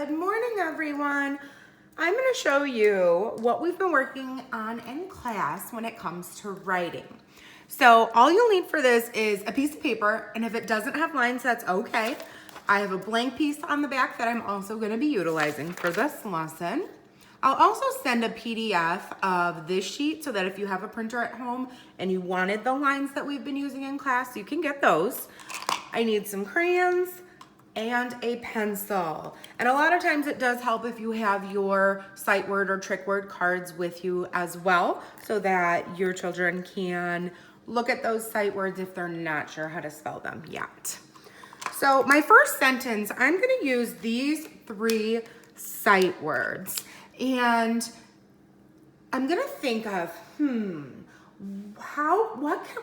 Good morning, everyone. I'm going to show you what we've been working on in class when it comes to writing. So all you'll need for this is a piece of paper, and if it doesn't have lines, that's okay. I have a blank piece on the back that I'm also going to be utilizing for this lesson. I'll also send a PDF of this sheet so that if you have a printer at home and you wanted the lines that we've been using in class, you can get those. I need some crayons and a pencil. And a lot of times it does help if you have your sight word or trick word cards with you as well, so that your children can look at those sight words if they're not sure how to spell them yet. So my first sentence, I'm gonna use these 3 sight words, and I'm gonna think of,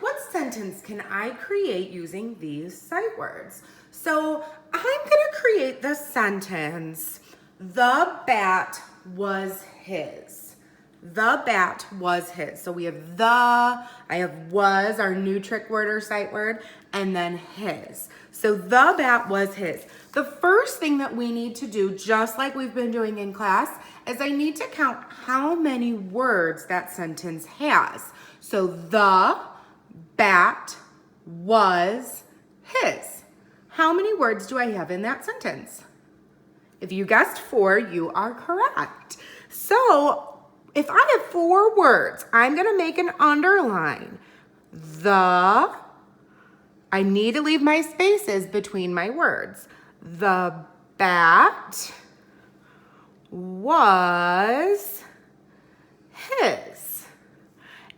what sentence can I create using these sight words? So I'm gonna create the sentence, the bat was his. The bat was his. So we have the, I have was, our new trick word or sight word, and then his. So the bat was his. The first thing that we need to do, just like we've been doing in class, is I need to count how many words that sentence has. So the bat was his. How many words do I have in that sentence? If you guessed 4, you are correct. So if I have 4 words, I'm gonna make an underline. I need to leave my spaces between my words. The bat was his.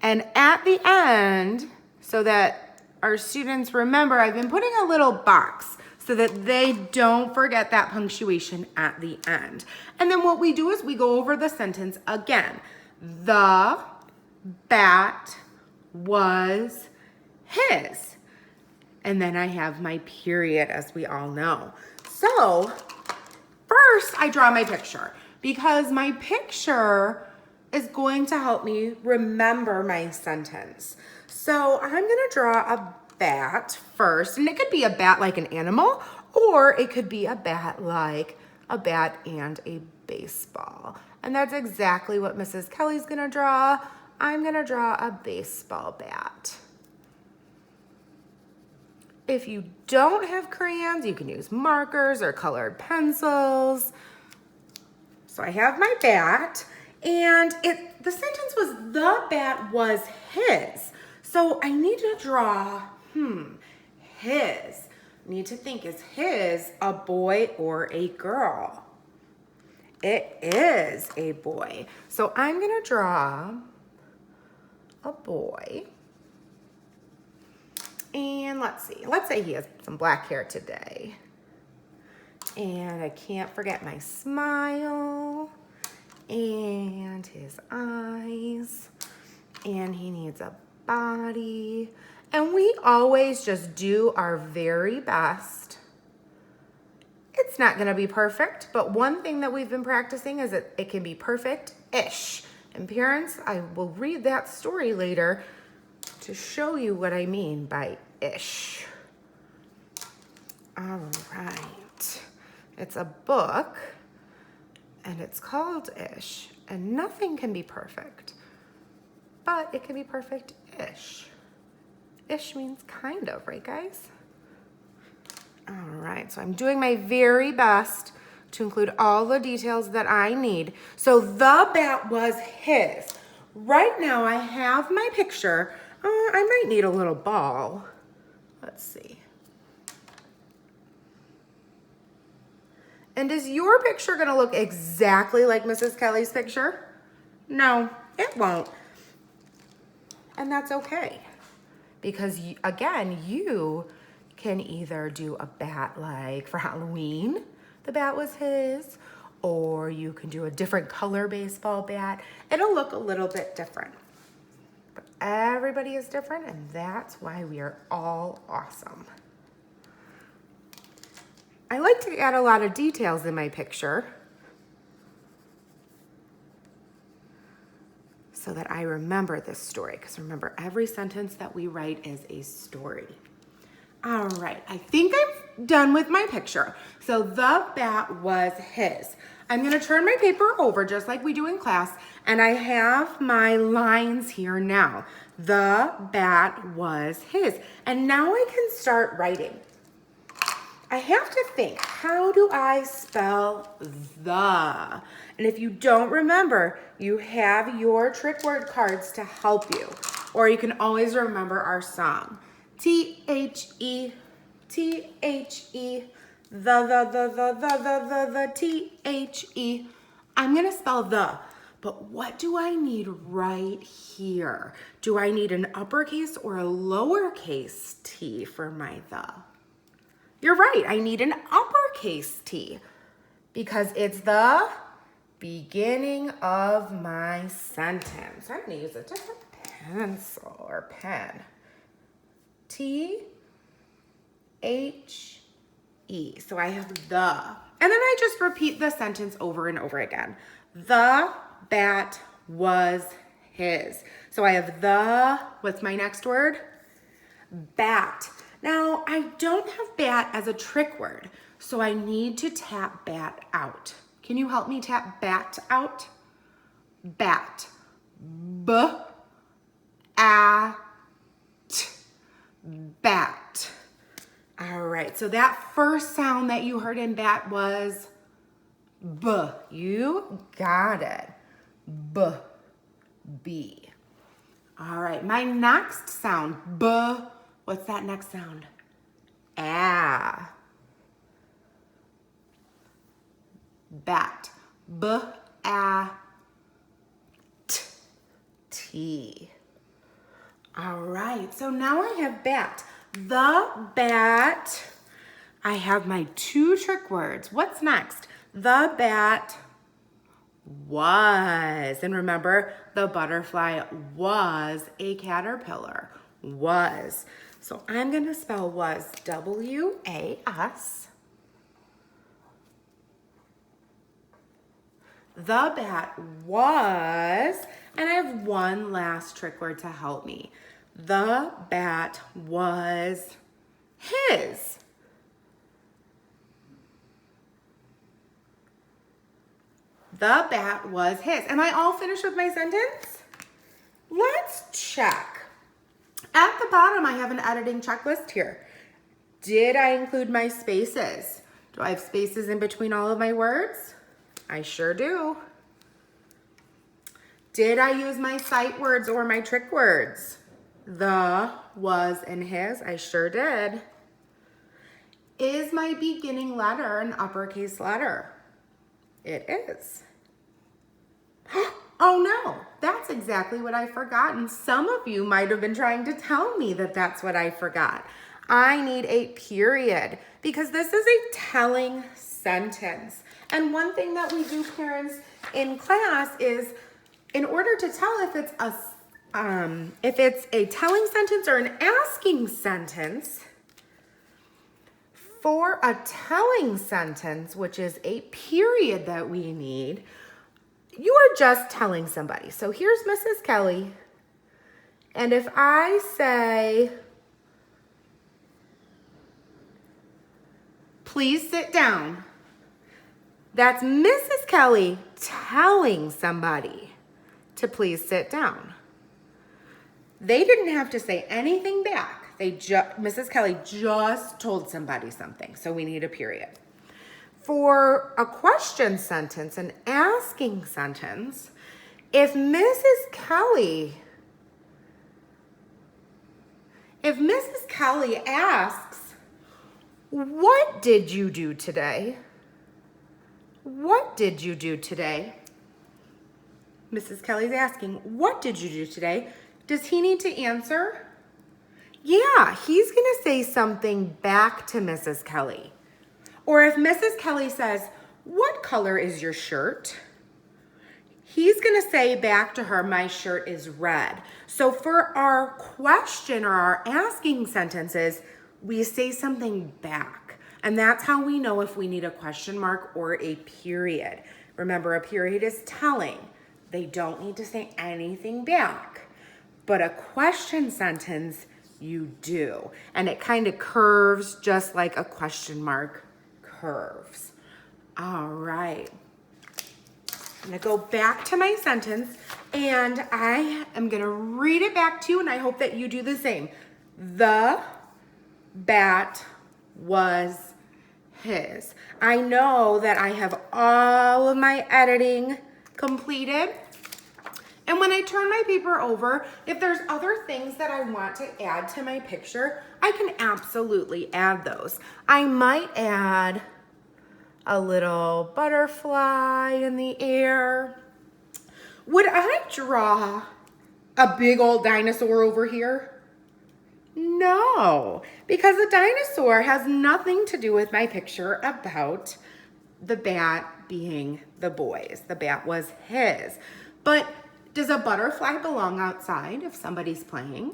And at the end, so that our students remember, I've been putting a little box so that they don't forget that punctuation at the end. And then what we do is we go over the sentence again. The bat was his. And then I have my period, as we all know. So first I draw my picture, because my picture is going to help me remember my sentence. So I'm gonna draw a bat first, and it could be a bat like an animal, or it could be a bat like a bat and a baseball. And that's exactly what Mrs. Kelly's gonna draw. I'm gonna draw a baseball bat. If you don't have crayons, you can use markers or colored pencils. So I have my bat, and the sentence was the bat was his. So I need to draw, his. Need to think, is his a boy or a girl? It is a boy. So I'm gonna draw a boy. And let's see, let's say he has some black hair today. And I can't forget my smile and his eyes. And he needs a body. And we always just do our very best. It's not gonna be perfect, but one thing that we've been practicing is that it can be perfect-ish. And parents, I will read that story later to show you what I mean by ish. All right, it's a book and it's called Ish, and nothing can be perfect, but it can be perfect-ish. Ish means kind of, right guys? All right, so I'm doing my very best to include all the details that I need. So the bat was his. Right now I have my picture. I might need a little ball. Let's see. And is your picture gonna look exactly like Mrs. Kelly's picture? No, it won't. And that's okay. Because again, you can either do a bat like for Halloween, the bat was his, or you can do a different color baseball bat. It'll look a little bit different. But everybody is different, and that's why we are all awesome. I like to add a lot of details in my picture so that I remember this story, because remember, every sentence that we write is a story. All right, I think I'm done with my picture. So the bat was his. I'm gonna turn my paper over just like we do in class, and I have my lines here now. The bat was his. And now I can start writing. I have to think, how do I spell the? And if you don't remember, you have your trick word cards to help you. Or you can always remember our song. T-H-E, T-H-E, the, T-H-E. I'm gonna spell the, but what do I need right here? Do I need an uppercase or a lowercase t for my the? You're right, I need an uppercase T because it's the beginning of my sentence. I'm gonna use a different pencil or pen. T-H-E, so I have the. And then I just repeat the sentence over and over again. The bat was his. So I have the, what's my next word? Bat. Now, I don't have bat as a trick word, so I need to tap bat out. Can you help me tap bat out? Bat. B-A-T. Bat. All right, so that first sound that you heard in bat was B. You got it. B. B. All right, my next sound, B. What's that next sound? Ah. Bat. B-A-T. All right, so now I have bat. The bat. I have my two trick words. What's next? The bat was. And remember, the butterfly was a caterpillar. Was. So I'm going to spell was, W-A-S. The bat was, and I have one last trick word to help me. The bat was his. The bat was his. Am I all finished with my sentence? Let's check. At the bottom, I have an editing checklist here. Did I include my spaces? Do I have spaces in between all of my words? I sure do. Did I use my sight words or my trick words? The, was, and his? I sure did. Is my beginning letter an uppercase letter? It is. Oh no, that's exactly what I forgot. And some of you might have been trying to tell me that that's what I forgot. I need a period because this is a telling sentence. And one thing that we do, parents, in class is in order to tell if it's a telling sentence or an asking sentence, for a telling sentence, which is a period that we need, you are just telling somebody. So here's Mrs. Kelly. And if I say, please sit down, that's Mrs. Kelly telling somebody to please sit down. They didn't have to say anything back. Mrs. Kelly just told somebody something, so we need a period. For a question sentence, an asking sentence, if Mrs. Kelly asks, what did you do today? What did you do today? Mrs. Kelly's asking, what did you do today? Does he need to answer? Yeah, he's gonna say something back to Mrs. Kelly. Or if Mrs. Kelly says, what color is your shirt? He's gonna say back to her, my shirt is red. So for our question or our asking sentences, we say something back. And that's how we know if we need a question mark or a period. Remember, a period is telling. They don't need to say anything back. But a question sentence, you do. And it kind of curves just like a question mark curves. All right. I'm gonna go back to my sentence and I am gonna read it back to you, and I hope that you do the same. The bat was his. I know that I have all of my editing completed. And when I turn my paper over, if there's other things that I want to add to my picture, I can absolutely add those. I might add a little butterfly in the air. Would I draw a big old dinosaur over here? No, because a dinosaur has nothing to do with my picture about the bat being the boy's. The bat was his. But does a butterfly belong outside if somebody's playing?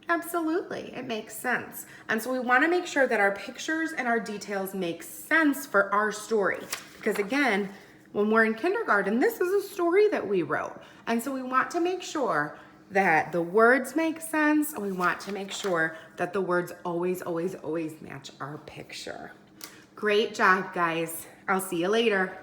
Absolutely, it makes sense. And so we want to make sure that our pictures and our details make sense for our story. Because again, when we're in kindergarten, this is a story that we wrote. And so we want to make sure that the words make sense, and we want to make sure that the words always, always, always match our picture. Great job, guys. I'll see you later.